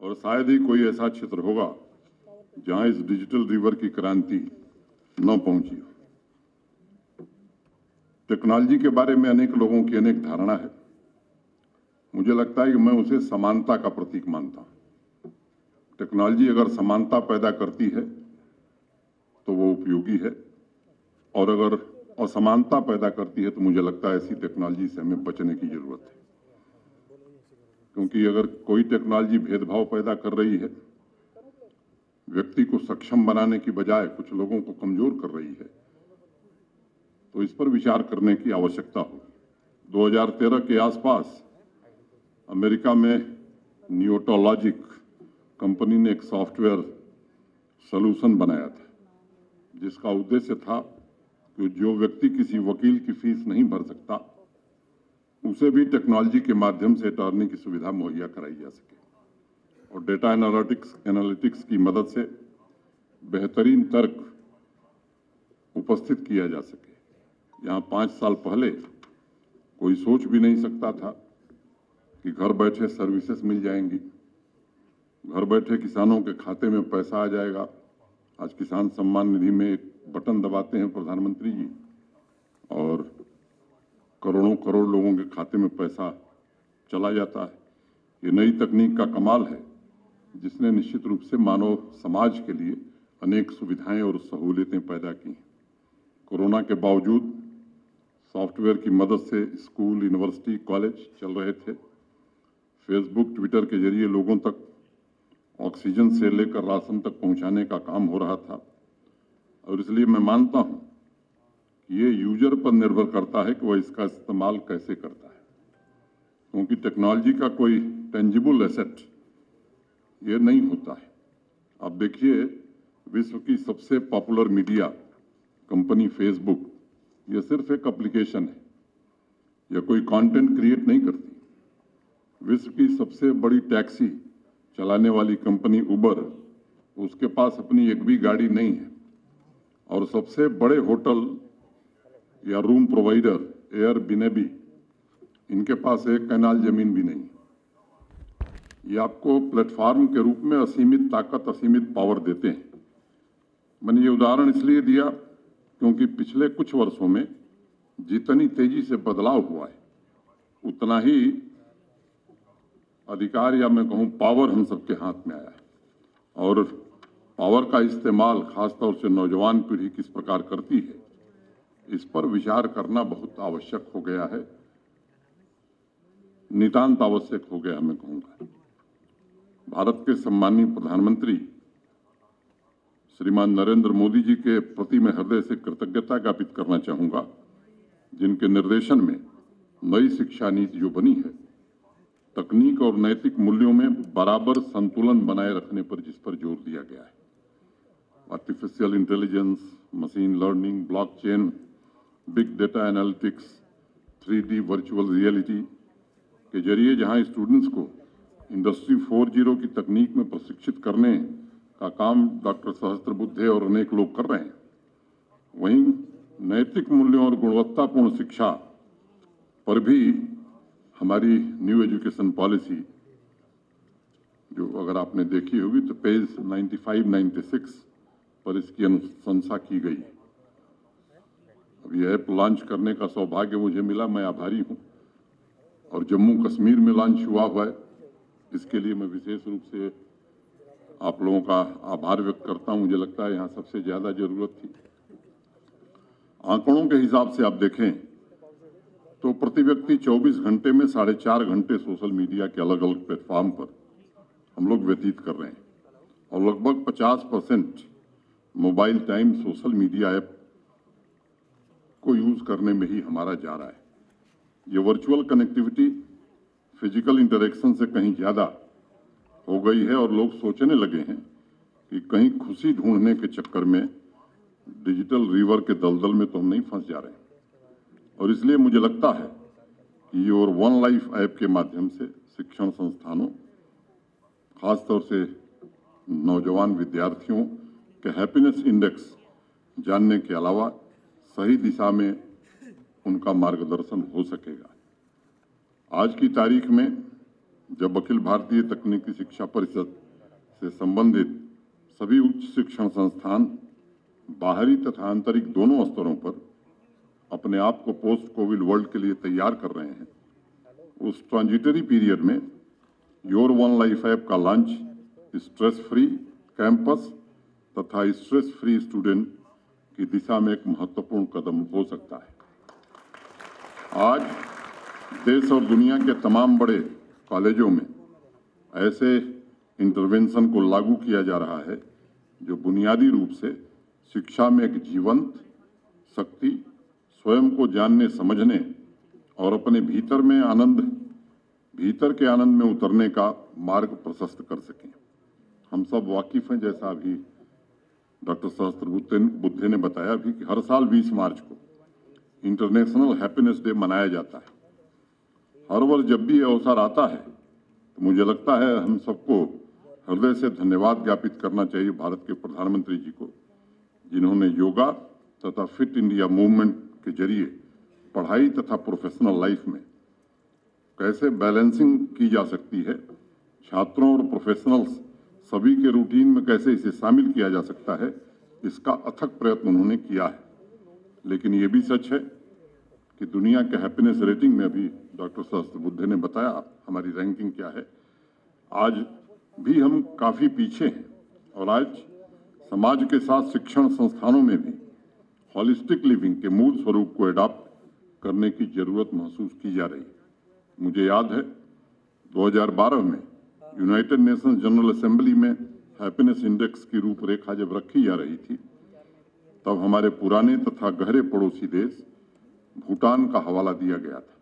और शायद ही कोई ऐसा क्षेत्र होगा जहां इस डिजिटल रिवर की क्रांति न पहुंची हो। टेक्नोलॉजी के बारे में अनेक लोगों की अनेक धारणा है। मुझे लगता है कि मैं उसे समानता का प्रतीक मानता हूं। टेक्नोलॉजी अगर समानता पैदा करती है तो वो उपयोगी है, और अगर असमानता पैदा करती है तो मुझे लगता है ऐसी टेक्नोलॉजी से हमें बचने की जरूरत है। क्योंकि अगर कोई टेक्नोलॉजी भेदभाव पैदा कर रही है, व्यक्ति को सक्षम बनाने की बजाय कुछ लोगों को कमजोर कर रही है, तो इस पर विचार करने की आवश्यकता होगी। 2013 के आसपास अमेरिका में न्यूटोलॉजिक कंपनी ने एक सॉफ्टवेयर सॉल्यूशन बनाया था, जिसका उद्देश्य था कि जो व्यक्ति किसी वकील की फीस नहीं भर सकता, उसे भी टेक्नोलॉजी के माध्यम से अटॉर्नी की सुविधा मुहैया कराई जा सके और डेटा एनालिटिक्स की मदद से बेहतरीन तर्क उपस्थित किया जा सके। यहाँ 5 साल पहले कोई सोच भी नहीं सकता था कि घर बैठे सर्विसेज मिल जाएंगी, घर बैठे किसानों के खाते में पैसा आ जाएगा। आज किसान सम्मान निधि में एक बटन दबाते हैं प्रधानमंत्री जी और करोड़ों करोड़ लोगों के खाते में पैसा चला जाता है। ये नई तकनीक का कमाल है, जिसने निश्चित रूप से मानव समाज के लिए अनेक सुविधाएं और सहूलियतें पैदा की। कोरोना के बावजूद सॉफ्टवेयर की मदद से स्कूल, यूनिवर्सिटी, कॉलेज चल रहे थे। फेसबुक, ट्विटर के जरिए लोगों तक ऑक्सीजन से लेकर राशन तक पहुंचाने का काम हो रहा था। और इसलिए मैं मानता हूं कि ये यूजर पर निर्भर करता है कि वह इसका इस्तेमाल कैसे करता है, क्योंकि टेक्नोलॉजी का कोई टेंजिबल एसेट ये नहीं होता है। आप देखिए, विश्व की सबसे पॉपुलर मीडिया कंपनी फेसबुक, यह सिर्फ एक एप्लीकेशन है, यह कोई कंटेंट क्रिएट नहीं करती। विश्व की सबसे बड़ी टैक्सी चलाने वाली कंपनी उबर, उसके पास अपनी एक भी गाड़ी नहीं है। और सबसे बड़े होटल या रूम प्रोवाइडर एयरबीएनबी, इनके पास एक कैनाल जमीन भी नहीं। ये आपको प्लेटफॉर्म के रूप में असीमित ताकत, असीमित पावर देते हैं। मैंने ये उदाहरण इसलिए दिया क्योंकि पिछले कुछ वर्षों में जितनी तेजी से बदलाव हुआ है, उतना ही अधिकार या मैं कहूं पावर हम सबके हाथ में आया है। और पावर का इस्तेमाल खासतौर से नौजवान पीढ़ी किस प्रकार करती है, इस पर विचार करना बहुत आवश्यक हो गया है, नितांत आवश्यक हो गया मैं कहूंगा। भारत के सम्मानीय प्रधानमंत्री श्रीमान नरेंद्र मोदी जी के प्रति मैं हृदय से कृतज्ञता ज्ञापित करना चाहूंगा, जिनके निर्देशन में नई शिक्षा नीति जो बनी है, तकनीक और नैतिक मूल्यों में बराबर संतुलन बनाए रखने पर जिस पर जोर दिया गया है। Artificial intelligence, machine learning, blockchain, big data analytics, 3D virtual reality के जरिए जहां स्टूडेंट्स को इंडस्ट्री 4.0 की तकनीक में प्रशिक्षित करने का काम डॉक्टर सहस्त्रबुद्धे और अनेक लोग कर रहे हैं, वहीं नैतिक मूल्यों और गुणवत्तापूर्ण शिक्षा पर भी हमारी न्यू एजुकेशन पॉलिसी, जो अगर आपने देखी होगी तो पेज 95-96 पर इसकी अनुशंसा की गई। अब यह ऐप लॉन्च करने का सौभाग्य मुझे मिला, मैं आभारी हूं। और जम्मू कश्मीर में लॉन्च हुआ है, इसके लिए मैं विशेष रूप से आप लोगों का आभार व्यक्त करता हूं। मुझे लगता है यहाँ सबसे ज्यादा जरूरत थी। आंकड़ों के हिसाब से आप देखें तो प्रति व्यक्ति 24 घंटे में 4.5 घंटे सोशल मीडिया के अलग अलग प्लेटफॉर्म पर हम लोग व्यतीत कर रहे हैं, और लगभग 50% mobile time social media app को यूज करने में ही हमारा जा रहा है। ये वर्चुअल कनेक्टिविटी फिजिकल इंटरेक्शन से कहीं ज्यादा हो गई है, और लोग सोचने लगे हैं कि कहीं खुशी ढूंढने के चक्कर में डिजिटल रिवर के दलदल में तो हम नहीं फंस जा रहे हैं। और इसलिए मुझे लगता है कि योर वन लाइफ ऐप के माध्यम से शिक्षण संस्थानों, खासतौर से नौजवान विद्यार्थियों के हैप्पीनेस इंडेक्स जानने के अलावा सही दिशा में उनका मार्गदर्शन हो सकेगा। आज की तारीख में जब अखिल भारतीय तकनीकी शिक्षा परिषद से संबंधित सभी उच्च शिक्षण संस्थान बाहरी तथा आंतरिक दोनों स्तरों पर अपने आप को पोस्ट कोविड वर्ल्ड के लिए तैयार कर रहे हैं, उस ट्रांजिटरी पीरियड में योर वन लाइफ ऐप का लॉन्च स्ट्रेस फ्री कैंपस तथा स्ट्रेस फ्री स्टूडेंट की दिशा में एक महत्वपूर्ण कदम हो सकता है। आज देश और दुनिया के तमाम बड़े कॉलेजों में ऐसे इंटरवेंशन को लागू किया जा रहा है जो बुनियादी रूप से शिक्षा में एक जीवंत शक्ति, स्वयं को जानने समझने और अपने भीतर के आनंद में उतरने का मार्ग प्रशस्त कर सकें। हम सब वाकिफ हैं, जैसा अभी डॉक्टर सहस्त्रबुद्धे ने बताया भी, कि हर साल 20 मार्च को इंटरनेशनल हैप्पीनेस डे मनाया जाता है। हर वर्ष जब भी यह अवसर आता है तो मुझे लगता है हम सबको हृदय से धन्यवाद ज्ञापित करना चाहिए भारत के प्रधानमंत्री जी को, जिन्होंने योगा तथा फिट इंडिया मूवमेंट के जरिए पढ़ाई तथा प्रोफेशनल लाइफ में कैसे बैलेंसिंग की जा सकती है, छात्रों और प्रोफेशनल्स सभी के रूटीन में कैसे इसे शामिल किया जा सकता है, इसका अथक प्रयत्न उन्होंने किया है। लेकिन ये भी सच है कि दुनिया के हैप्पीनेस रेटिंग में अभी डॉक्टर सहस्त्रबुद्धे ने बताया हमारी रैंकिंग क्या है। आज भी हम काफ़ी पीछे हैं और आज समाज के साथ शिक्षण संस्थानों में भी हॉलिस्टिक लिविंग के मूल स्वरूप को एडॉप्ट करने की जरूरत महसूस की जा रही है। मुझे याद है 2012 में यूनाइटेड नेशंस जनरल असेंबली में हैप्पीनेस इंडेक्स की रूपरेखा जब रखी जा रही थी, तब हमारे पुराने तथा गहरे पड़ोसी देश भूटान का हवाला दिया गया था,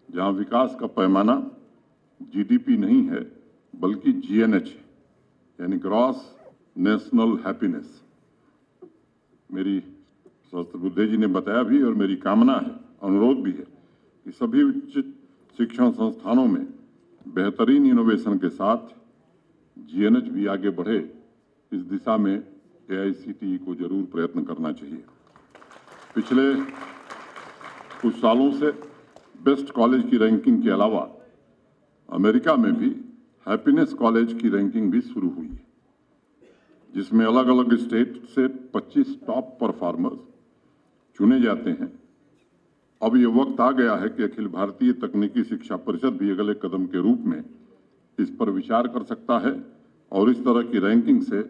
जहां विकास का पैमाना जीडीपी नहीं है बल्कि जीएनएच है, यानी ग्रॉस नेशनल हैप्पीनेस। मेरी सहस्त्रबुद्धे जी ने बताया भी और मेरी कामना है, अनुरोध भी है कि सभी उच्च शिक्षण संस्थानों में बेहतरीन इनोवेशन के साथ जीएनएच भी आगे बढ़े। इस दिशा में एआईसीटीई को जरूर प्रयत्न करना चाहिए। पिछले कुछ सालों से बेस्ट कॉलेज की रैंकिंग के अलावा अमेरिका में भी हैप्पीनेस कॉलेज की रैंकिंग भी शुरू हुई है, जिसमें अलग अलग स्टेट से 25 टॉप परफॉर्मर्स चुने जाते हैं। अब ये वक्त आ गया है कि अखिल भारतीय तकनीकी शिक्षा परिषद भी अगले कदम के रूप में इस पर विचार कर सकता है और इस तरह की रैंकिंग से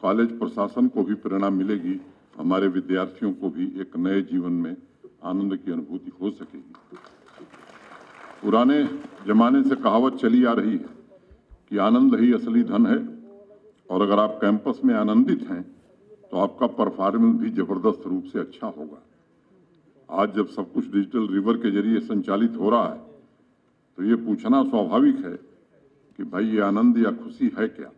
कॉलेज प्रशासन को भी प्रेरणा मिलेगी, हमारे विद्यार्थियों को भी एक नए जीवन में आनंद की अनुभूति हो सकेगी। पुराने जमाने से कहावत चली आ रही है कि आनंद ही असली धन है, और अगर आप कैंपस में आनंदित हैं तो आपका परफॉर्मेंस भी जबरदस्त रूप से अच्छा होगा। आज जब सब कुछ डिजिटल रिवर के जरिए संचालित हो रहा है तो ये पूछना स्वाभाविक है कि भाई ये आनंद या खुशी है क्या,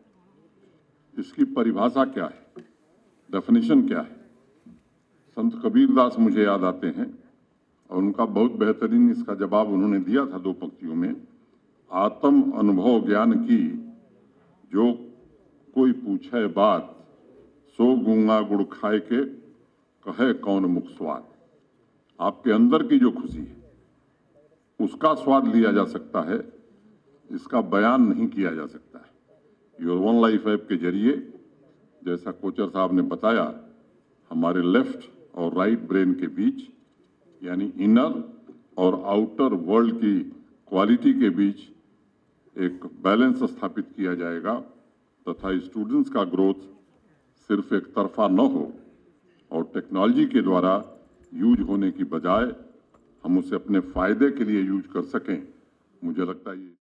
इसकी परिभाषा क्या है, डेफिनेशन क्या है। संत कबीरदास मुझे याद आते हैं और उनका बहुत बेहतरीन इसका जवाब उन्होंने दिया था 2 पंक्तियों में। आत्म अनुभव ज्ञान की जो कोई पूछे बात, सो गूंगा गुड़ खाए के कहे कौन मुख स्वाद। आपके अंदर की जो खुशी है उसका स्वाद लिया जा सकता है, इसका बयान नहीं किया जा सकता है। योर वन लाइफ ऐप के जरिए, जैसा कोचर साहब ने बताया, हमारे लेफ्ट और राइट ब्रेन के बीच, यानी इनर और आउटर वर्ल्ड की क्वालिटी के बीच एक बैलेंस स्थापित किया जाएगा तथा स्टूडेंट्स का ग्रोथ सिर्फ एक तरफा न हो और टेक्नोलॉजी के द्वारा यूज होने की बजाय हम उसे अपने फायदे के लिए यूज कर सकें। मुझे लगता है ये